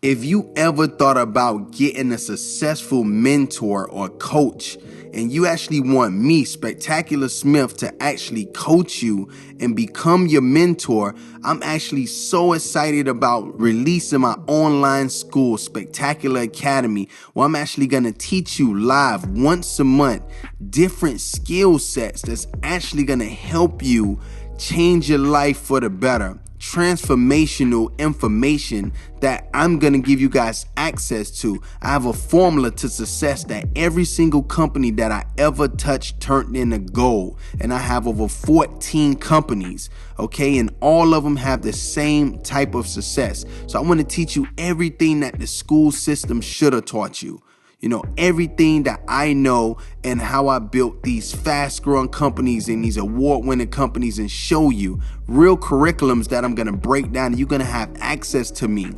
If you ever thought about getting a successful mentor or coach, and you actually want me, Spectacular Smith, to actually coach you and become your mentor, I'm actually so excited about releasing my online school, Spectacular Academy, where I'm actually going to teach you live once a month different skill sets that's actually going to help you change your life for the better. Transformational information that I'm going to give you guys access to. I have a formula to success that every single company that I ever touched turned into gold. And I have over 14 companies, okay? And all of them have the same type of success. So I want to teach you everything that the school system should have taught you. You know, everything that I know and how I built these fast growing companies and these award winning companies, and show you real curriculums that I'm going to break down, and you're going to have access to me.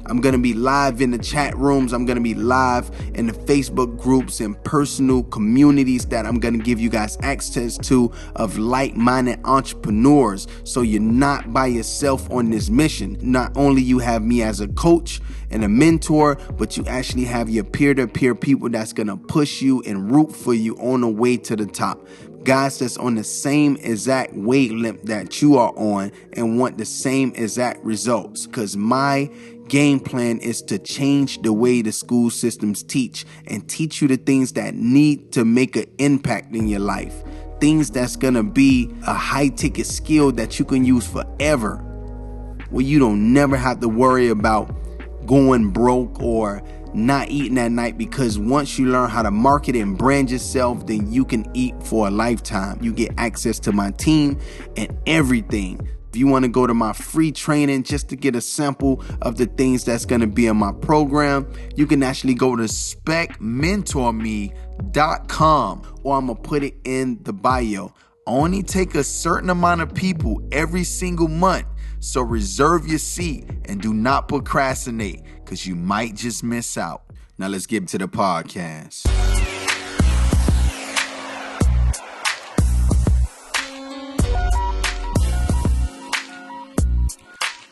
I'm going to be live in the chat rooms. I'm going to be live in the Facebook groups and personal communities that I'm going to give you guys access to, of like-minded entrepreneurs. So you're not by yourself on this mission. Not only you have me as a coach and a mentor, but you actually have your peer-to-peer people that's going to push you and root for you on the way to the top. Guys that's on the same exact wavelength that you are on and want the same exact results. Because my game plan is to change the way the school systems teach, and teach you the things that need to make an impact in your life. Things that's going to be a high-ticket skill that you can use forever, where you don't never have to worry about going broke or not eating at night, because once you learn how to market and brand yourself, then you can eat for a lifetime. You get access to my team and everything. If you want to go to my free training just to get a sample of the things that's going to be in my program, you can actually go to specmentorme.com, or I'm going to put it in the bio. Only take a certain amount of people every single month. So reserve your seat and do not procrastinate, because you might just miss out. Now let's get to the podcast.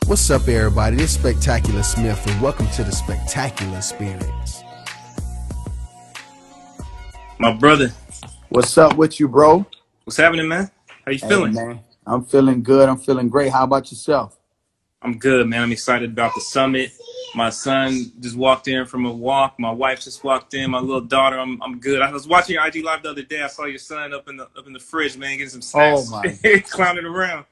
What's up, everybody? This is Spectacular Smith, and welcome to the Spectacular Experience. My brother. What's up with you, bro? What's happening, man? How you feeling? Man, I'm feeling good. I'm feeling great. How about yourself? I'm good, man. I'm excited about the summit. My son just walked in from a walk. My wife just walked in. My little daughter. I'm good. I was watching your IG live the other day. I saw your son up in the fridge, man, getting some snacks. Oh my! Clowning around.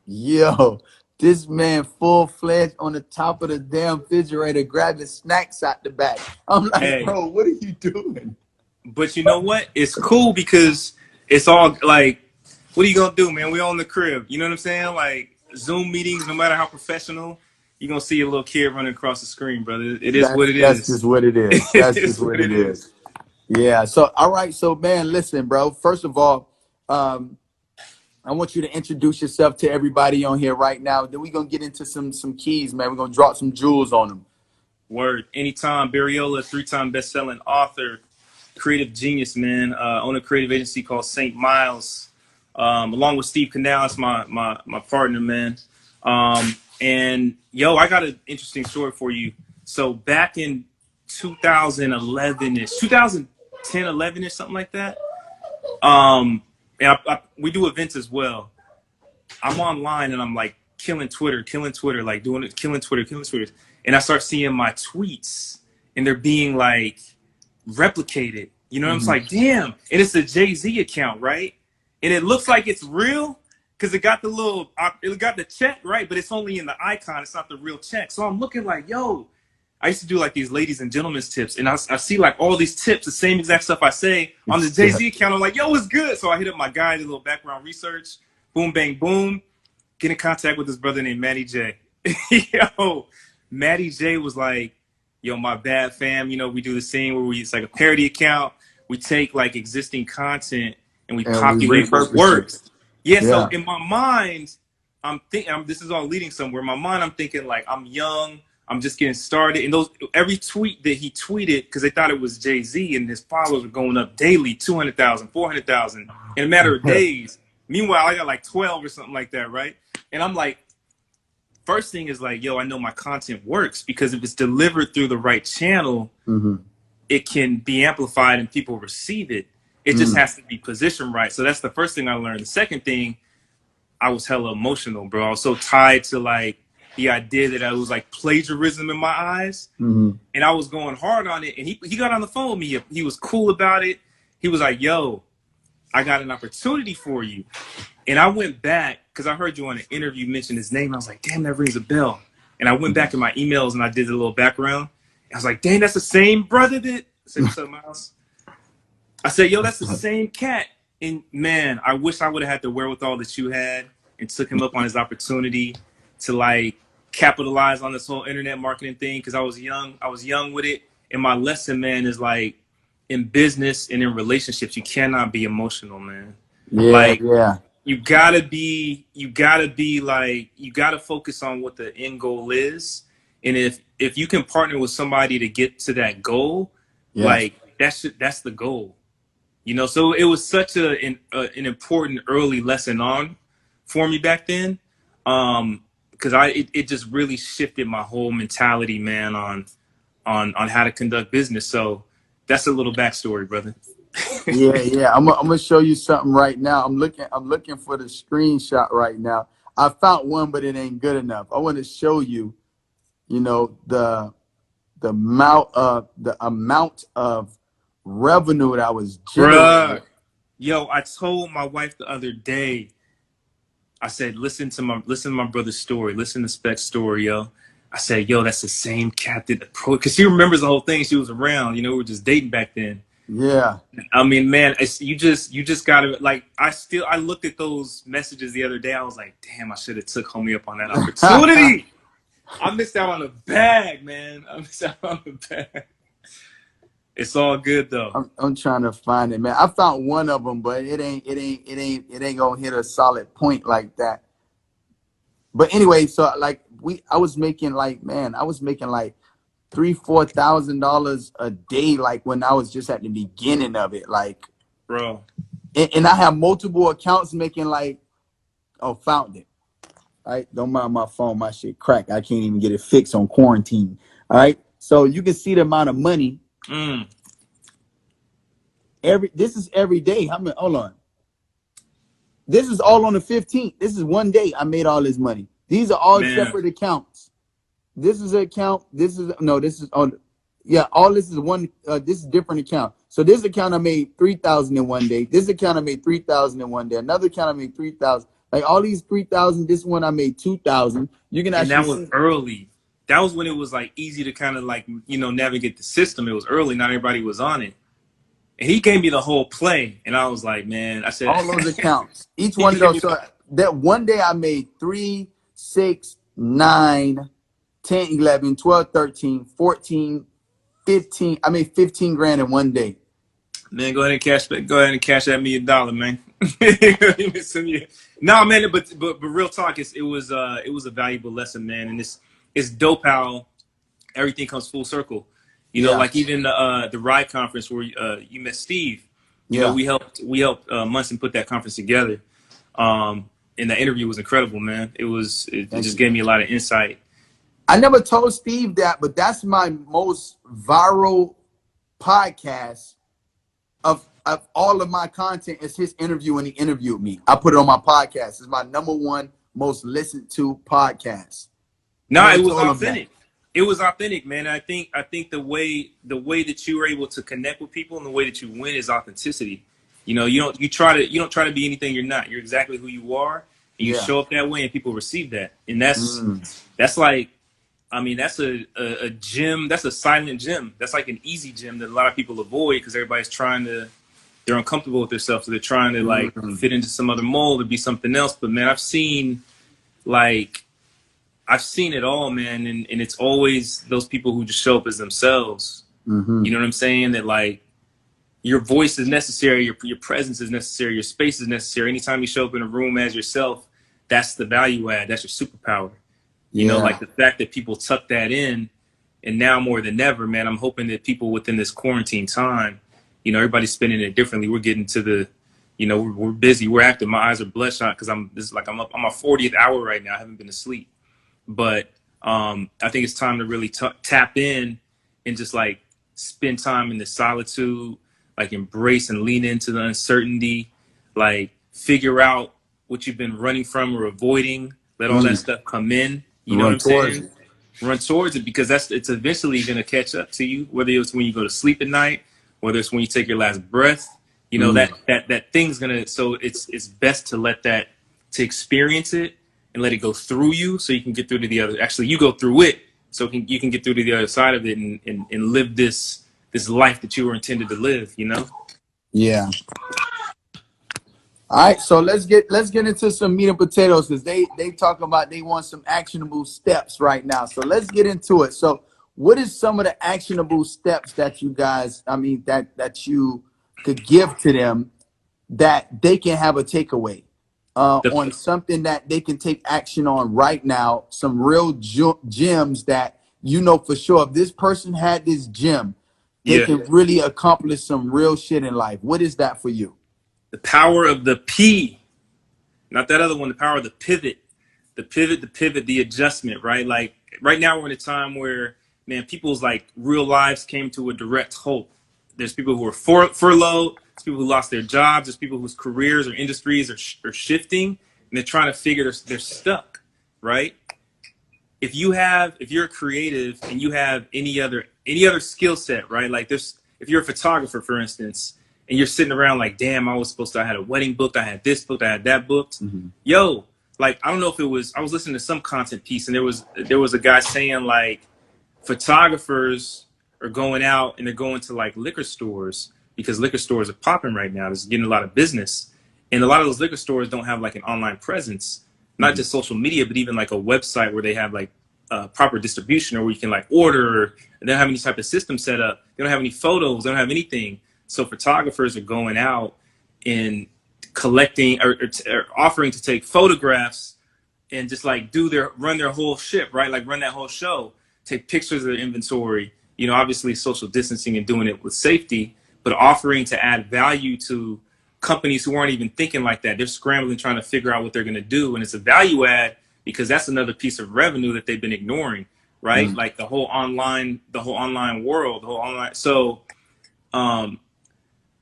Yo, this man full-fledged on the top of the damn refrigerator grabbing snacks out the back. I'm like, hey, bro, what are you doing? But you know what? It's cool because it's all like, what are you gonna do, man? We all in the crib. You know what I'm saying? Like Zoom meetings, no matter how professional, you're gonna see a little kid running across the screen, brother. That's what it is. That's just what it is. That's just what it is. Yeah. So all right. So man, listen, bro. First of all, I want you to introduce yourself to everybody on here right now. Then we're gonna get into some keys, man. We're gonna drop some jewels on them. Word. Enitan Bereola, 3-time best-selling author, creative genius, man. Own a creative agency called St. Miles. Along with Steve Canales, my partner, man. And yo, I got an interesting story for you. So back in 2011-ish, 2010, 11-ish, something like that. And we do events as well. I'm online and I'm like killing Twitter, like killing Twitter. And I start seeing my tweets and they're being like replicated. You know what I'm like, damn. And it's a Jay-Z account, right? And it looks like it's real because it got the check, right? But it's only in the icon. It's not the real check. So I'm looking like, yo, I used to do like these ladies and gentlemen's tips. And I see like all these tips, the same exact stuff I say on the Jay-Z account. I'm like, yo, what's good? So I hit up my guy, did a little background research. Boom, bang, boom. Get in contact with this brother named Matty J. Yo, Matty J was like, yo, my bad, fam. You know, we do the thing where it's like a parody account. We take like existing content and we populate what works. Yeah, so in my mind, I'm thinking, this is all leading somewhere. In my mind, I'm thinking like, I'm young, I'm just getting started. And every tweet that he tweeted, because they thought it was Jay-Z, and his followers were going up daily, 200,000, 400,000 in a matter of days. Meanwhile, I got like 12 or something like that, right? And I'm like, first thing is like, yo, I know my content works, because if it's delivered through the right channel, it can be amplified and people receive it. It just has to be positioned right. So that's the first thing I learned. The second thing, I was hella emotional, bro. I was so tied to like the idea that I was like plagiarism in my eyes. And I was going hard on it. And he got on the phone with me. He was cool about it. He was like, yo, I got an opportunity for you. And I went back, because I heard you on an interview mention his name. I was like, damn, that rings a bell. And I went back in my emails and I did a little background. I was like, dang, that's the same brother that... I said, what's up, Miles? I said, yo, that's the same cat. And man, I wish I would have had the wherewithal that you had and took him up on his opportunity to like capitalize on this whole internet marketing thing, because I was young with it. And my lesson, man, is like, in business and in relationships, you cannot be emotional, man. You gotta focus on what the end goal is. And if you can partner with somebody to get to that goal, like that's the goal, you know? So it was such an important early lesson on for me back then. Cause it just really shifted my whole mentality, man, on how to conduct business. So that's a little backstory, brother. I'm gonna show you something right now. I'm looking for the screenshot right now. I found one, but it ain't good enough. I want to show you, you know, the amount of revenue that I was generating. Bruh. Yo, I told my wife the other day, I said, listen to my brother's story, listen to Spec's story, yo. I said, yo, that's the same cat that approached, because she remembers the whole thing. She was around, you know, we were just dating back then. Yeah. I mean, man, you just gotta, like, I looked at those messages the other day. I was like, damn, I should have took homie up on that opportunity. I missed out on the bag, man. I missed out on the bag. It's all good though. I'm trying to find it, man. I found one of them, but it ain't gonna hit a solid point like that. But anyway, so like I was making like $3,000-4,000 a day, like when I was just at the beginning of it, like, bro. And I have multiple accounts making like, found it. All right, don't mind my phone, my shit cracked. I can't even get it fixed on quarantine. All right, so you can see the amount of money. This is every day. Hold on. This is all on the 15th. This is one day I made all this money. These are all separate accounts. This is an account. All this is one. This is different account. So this account I made 3,000 in one day. This account I made 3,000 in one day. Another account I made 3,000. Like all these 3,000. This one I made 2,000. You can actually. And that was early. That was when it was like easy to kind of like, you know, navigate the system. It was early. Not everybody was on it. And he gave me the whole play. And I was like, man, I said. All those accounts. Each one of those. So that one day I made 3, 6, 9, 10, 11, 12, 13, 14, 15. I made 15 grand in one day. Man, go ahead and cash that $1 million, man. No, man, but real talk, it was a valuable lesson, man. And it's dope how everything comes full circle. You know, like even the Ride conference where you met Steve. You know, we helped Munson put that conference together. And that interview was incredible, man. It just gave me a lot of insight. I never told Steve that, but that's my most viral podcast of all of my content is his interview when he interviewed me. I put it on my podcast. It's my #1 most listened to podcast. No, it was authentic. It was authentic, man. I think the way that you were able to connect with people and the way that you win is authenticity. You know, you don't try to be anything you're not. You're exactly who you are, and you show up that way, and people receive that. And that's like, I mean, that's a gym. That's a silent gym. That's like an easy gym that a lot of people avoid because everybody's they're uncomfortable with themselves, so they're trying to like fit into some other mold or be something else. But man, I've seen it all, man, and it's always those people who just show up as themselves. You know what I'm saying? That like your voice is necessary, your presence is necessary, your space is necessary. Anytime you show up in a room as yourself, that's the value add. That's your superpower. You know, like the fact that people tuck that in, and now more than ever, man, I'm hoping that people within this quarantine time, you know, everybody's spending it differently. We're getting to the, you know, we're busy, we're active. My eyes are bloodshot because I'm up on my 40th hour right now. I haven't been asleep. But I think it's time to really tap in and just like spend time in the solitude, like embrace and lean into the uncertainty, like figure out what you've been running from or avoiding. Let all that stuff come in. You know what Run I'm towards saying? it. Run towards it, because it's eventually going to catch up to you, whether it's when you go to sleep at night, whether it's when you take your last breath. You know, that thing's gonna. So it's best to let that, to experience it and let it go through you, so you can get through to the other. Actually, you go through it, so you can get through to the other side of it, and live this life that you were intended to live. You know. Yeah. All right, so let's get into some meat and potatoes, because they talk about they want some actionable steps right now. So let's get into it. So what is some of the actionable steps that you guys, that you could give to them that they can have a takeaway on something that they can take action on right now? Some real gems that for sure, if this person had this gem, they Yeah. can really accomplish some real shit in life. What is that for you? The power of the P, not that other one. The power of the pivot, the adjustment. Right. Like right now we're in a time where, man, people's like real lives came to a direct halt. There's people who are furloughed. There's people who lost their jobs. There's people whose careers or industries are shifting, and they're trying to figure they're stuck. Right. If you're a creative and you have any other skill set, right? Like if you're a photographer, for instance, and you're sitting around like, damn, I had a wedding booked, I had this booked, I had that booked. Yo, like, I don't know if I was listening to some content piece, and there was a guy saying like, photographers are going out and they're going to like liquor stores, because liquor stores are popping right now. It's getting a lot of business. And a lot of those liquor stores don't have like an online presence, not just social media, but even like a website where they have like proper distribution, or where you can like order. They don't have any type of system set up. They don't have any photos. They don't have anything. So photographers are going out and collecting or offering to take photographs and just like run their whole ship, right? Like run that whole show, take pictures of their inventory, obviously social distancing and doing it with safety, but offering to add value to companies who aren't even thinking like that. They're scrambling, trying to figure out what they're going to do. And it's a value add, because that's another piece of revenue that they've been ignoring, right? Like the whole online world, the whole online. So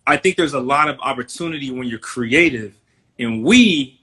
I think there's a lot of opportunity when you're creative, and we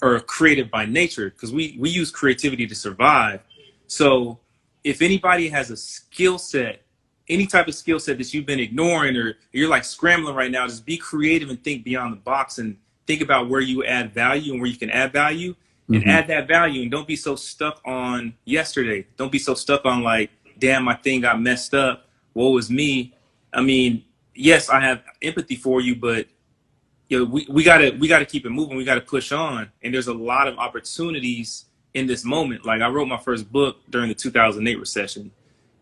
are creative by nature, because we use creativity to survive. So if anybody has a skill set, any type of skill set that you've been ignoring, or you're like scrambling right now, just be creative and think beyond the box, and think about where you add value and where you can add value, and add that value. And don't be so stuck on yesterday. Don't be so stuck on like, damn, my thing got messed up, woe is me. I mean, yes, I have empathy for you, but we gotta keep it moving. We gotta push on. And there's a lot of opportunities in this moment. Like I wrote my first book during the 2008 recession.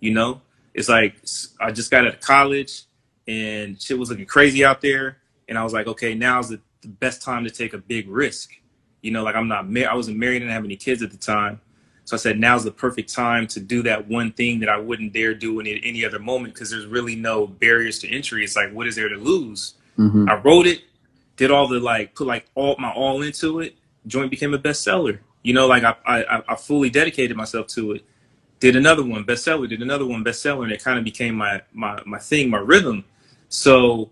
It's like I just got out of college and shit was looking crazy out there. And I was like, okay, now's the best time to take a big risk. Like I wasn't married and didn't have any kids at the time. So I said, now's the perfect time to do that one thing that I wouldn't dare do in any other moment, because there's really no barriers to entry. It's like, what is there to lose? I wrote it, did all the put my all into it. Joint became a bestseller. Like I fully dedicated myself to it. Did another one, bestseller. Did another one, bestseller, and it kind of became my thing, my rhythm. So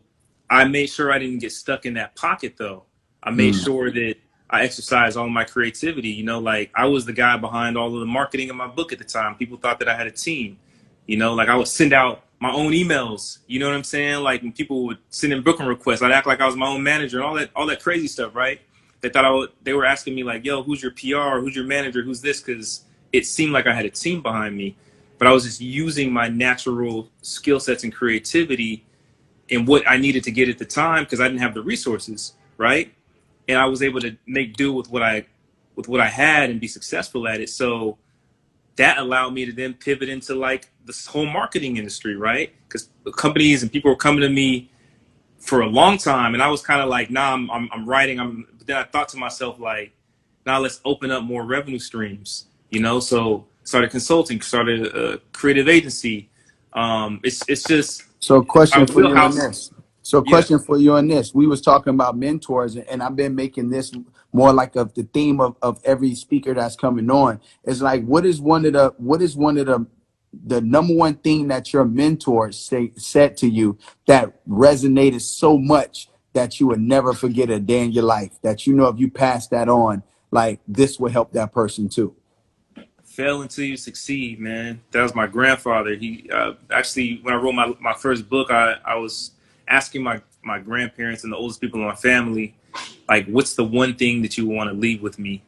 I made sure I didn't get stuck in that pocket, though. I made sure that I exercised all my creativity. Like I was the guy behind all of the marketing of my book at the time. People thought that I had a team. Like I would send out my own emails. You know what I'm saying? Like when people would send in booking requests, I'd act like I was my own manager and all that crazy stuff, right? They thought they were asking me like, yo, who's your PR? Who's your manager? Who's this? Because it seemed like I had a team behind me, but I was just using my natural skill sets and creativity and what I needed to get at the time, because I didn't have the resources, right? And I was able to make do with what I had and be successful at it. So that allowed me to then pivot into like this whole marketing industry, right? Because companies and people were coming to me for a long time, and I was kind of like, nah, I'm writing. But then I thought to myself like, nah, let's open up more revenue streams, So started consulting, started a creative agency. It's just So, question for you on wheelhouse. this. So Yeah. question for you on this. We was talking about mentors, and I've been making this more like of the theme of every speaker that's coming on. It's like, what is one of the number one thing that your mentor said to you that resonated so much that you would never forget a day in your life, that you know if you pass that on, like this will help that person too? Fail until you succeed, man. That was my grandfather. He actually, when I wrote my first book, I was asking my grandparents and the oldest people in my family, like, what's the one thing that you want to leave with me?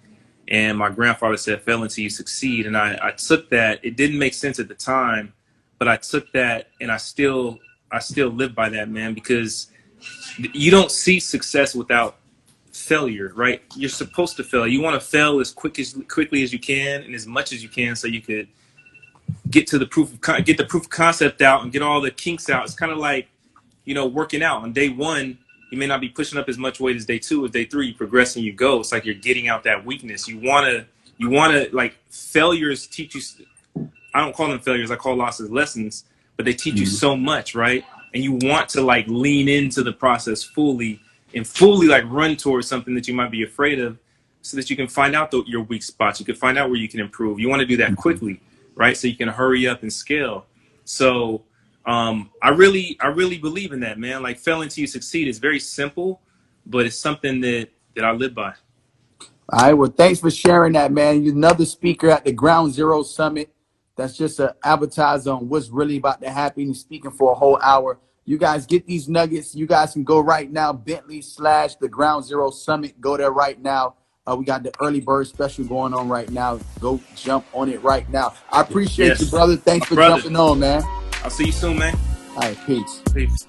And my grandfather said, fail until you succeed. And I took that. It didn't make sense at the time, but I took that, and I still live by that, man, because you don't see success without failure, right? You're supposed to fail. You want to fail as quickly as you can and as much as you can, so you could get the proof of concept out and get all the kinks out. It's kind of like, working out. On day one, you may not be pushing up as much weight as day two. As day three, you progress and you go. It's like you're getting out that weakness. You wanna like, failures teach you. I don't call them failures. I call losses lessons, but they teach you so much, right? And you want to like lean into the process fully and fully like run towards something that you might be afraid of, so that you can find out your weak spots. You can find out where you can improve. You want to do that quickly, right? So you can hurry up and scale. So I really believe in that, man. Like, fail until you succeed is very simple, but it's something that I live by. All right. Well, thanks for sharing that, man. You're another speaker at the Ground Zero Summit. That's just an advertiser on what's really about to happen. He's speaking for a whole hour. You guys get these nuggets. You guys can go right now, Bentley/the Ground Zero Summit. Go there right now. We got the early bird special going on right now. Go jump on it right now. I appreciate you, Yes, brother. Thanks my for brother. jumping on, man. I'll see you soon, man. All right. Peace. Peace.